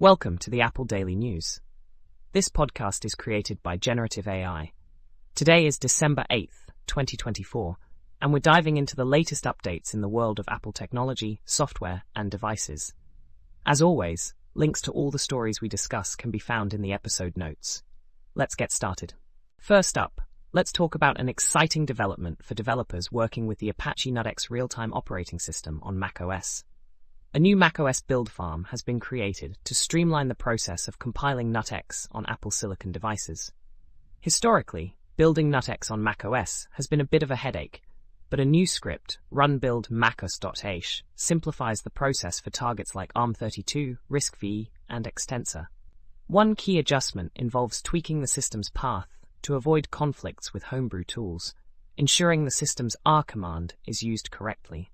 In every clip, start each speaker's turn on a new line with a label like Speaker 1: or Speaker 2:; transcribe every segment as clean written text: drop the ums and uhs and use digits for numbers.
Speaker 1: Welcome to the Apple Daily News. This podcast is created by Generative AI. Today is December 8th, 2024, and we're diving into the latest updates in the world of Apple technology, software, and devices. As always, links to all the stories we discuss can be found in the episode notes. Let's get started. First up, let's talk about an exciting development for developers working with the Apache NuttX real-time operating system on macOS. A new macOS build farm has been created to streamline the process of compiling NuttX on Apple Silicon devices. Historically, building NuttX on macOS has been a bit of a headache, but a new script, run-build macOS.h, simplifies the process for targets like ARM32, RISC-V, and Extensor. One key adjustment involves tweaking the system's path to avoid conflicts with homebrew tools, ensuring the system's R command is used correctly.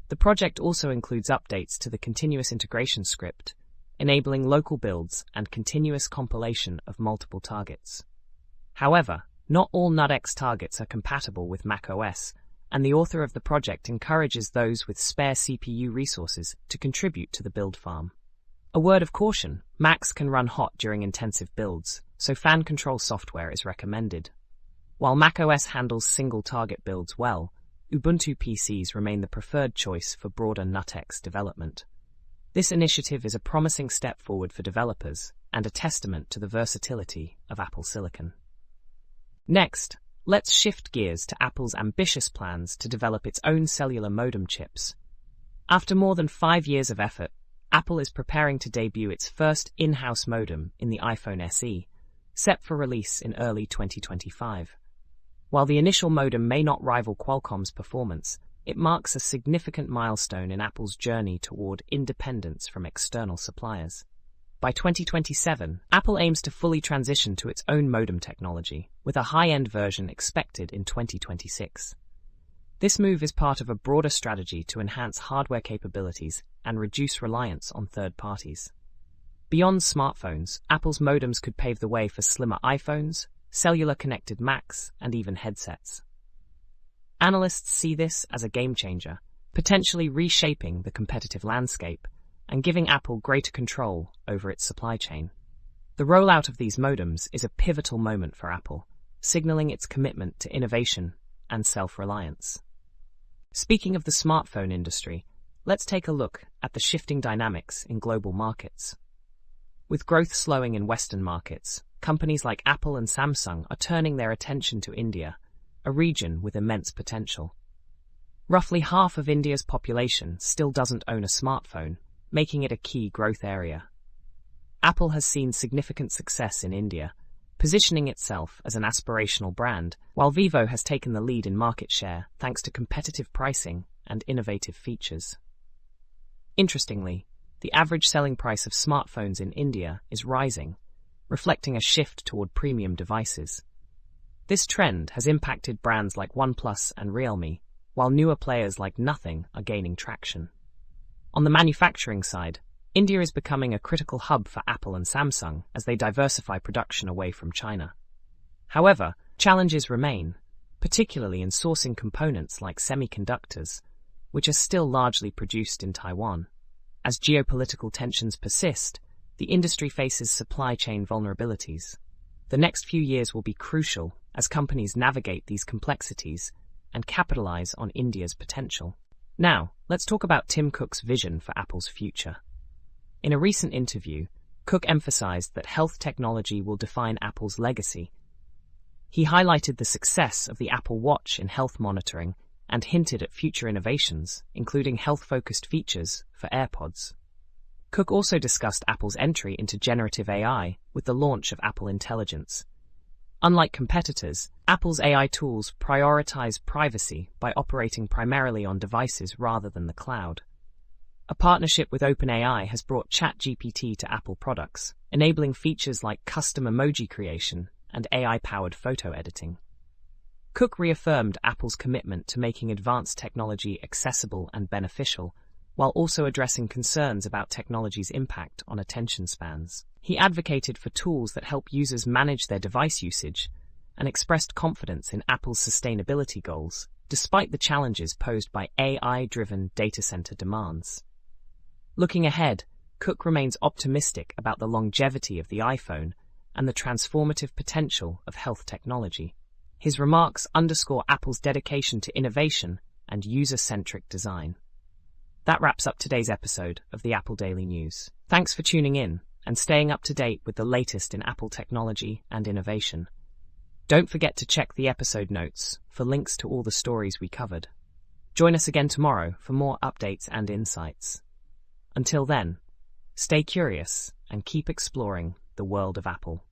Speaker 1: The project also includes updates to the continuous integration script, enabling local builds and continuous compilation of multiple targets. However, not all NuttX targets are compatible with macOS, and the author of the project encourages those with spare CPU resources to contribute to the build farm. A word of caution, Macs can run hot during intensive builds, so fan control software is recommended. While macOS handles single-target builds well, Ubuntu PCs remain the preferred choice for broader NuttX development. This initiative is a promising step forward for developers and a testament to the versatility of Apple Silicon. Next, let's shift gears to Apple's ambitious plans to develop its own cellular modem chips. After more than 5 years of effort, Apple is preparing to debut its first in-house modem in the iPhone SE, set for release in early 2025. While the initial modem may not rival Qualcomm's performance, it marks a significant milestone in Apple's journey toward independence from external suppliers. By 2027, Apple aims to fully transition to its own modem technology, with a high-end version expected in 2026. This move is part of a broader strategy to enhance hardware capabilities and reduce reliance on third parties. Beyond smartphones, Apple's modems could pave the way for slimmer iPhones, cellular-connected Macs, and even headsets. Analysts see this as a game-changer, potentially reshaping the competitive landscape and giving Apple greater control over its supply chain. The rollout of these modems is a pivotal moment for Apple, signaling its commitment to innovation and self-reliance. Speaking of the smartphone industry, let's take a look at the shifting dynamics in global markets. With growth slowing in Western markets, companies like Apple and Samsung are turning their attention to India, a region with immense potential. Roughly half of India's population still doesn't own a smartphone, making it a key growth area. Apple has seen significant success in India, positioning itself as an aspirational brand, while Vivo has taken the lead in market share thanks to competitive pricing and innovative features. Interestingly, the average selling price of smartphones in India is rising, reflecting a shift toward premium devices. This trend has impacted brands like OnePlus and Realme, while newer players like Nothing are gaining traction. On the manufacturing side, India is becoming a critical hub for Apple and Samsung as they diversify production away from China. However, challenges remain, particularly in sourcing components like semiconductors, which are still largely produced in Taiwan. As geopolitical tensions persist, the industry faces supply chain vulnerabilities. The next few years will be crucial as companies navigate these complexities and capitalize on India's potential. Now, let's talk about Tim Cook's vision for Apple's future. In a recent interview, Cook emphasized that health technology will define Apple's legacy. He highlighted the success of the Apple Watch in health monitoring and hinted at future innovations, including health-focused features for AirPods. Cook also discussed Apple's entry into generative AI with the launch of Apple Intelligence. Unlike competitors, Apple's AI tools prioritize privacy by operating primarily on devices rather than the cloud. A partnership with OpenAI has brought ChatGPT to Apple products, enabling features like custom emoji creation and AI-powered photo editing. Cook reaffirmed Apple's commitment to making advanced technology accessible and beneficial, while also addressing concerns about technology's impact on attention spans. He advocated for tools that help users manage their device usage and expressed confidence in Apple's sustainability goals, despite the challenges posed by AI-driven data center demands. Looking ahead, Cook remains optimistic about the longevity of the iPhone and the transformative potential of health technology. His remarks underscore Apple's dedication to innovation and user-centric design. That wraps up today's episode of the Apple Daily News. Thanks for tuning in and staying up to date with the latest in Apple technology and innovation. Don't forget to check the episode notes for links to all the stories we covered. Join us again tomorrow for more updates and insights. Until then, stay curious and keep exploring the world of Apple.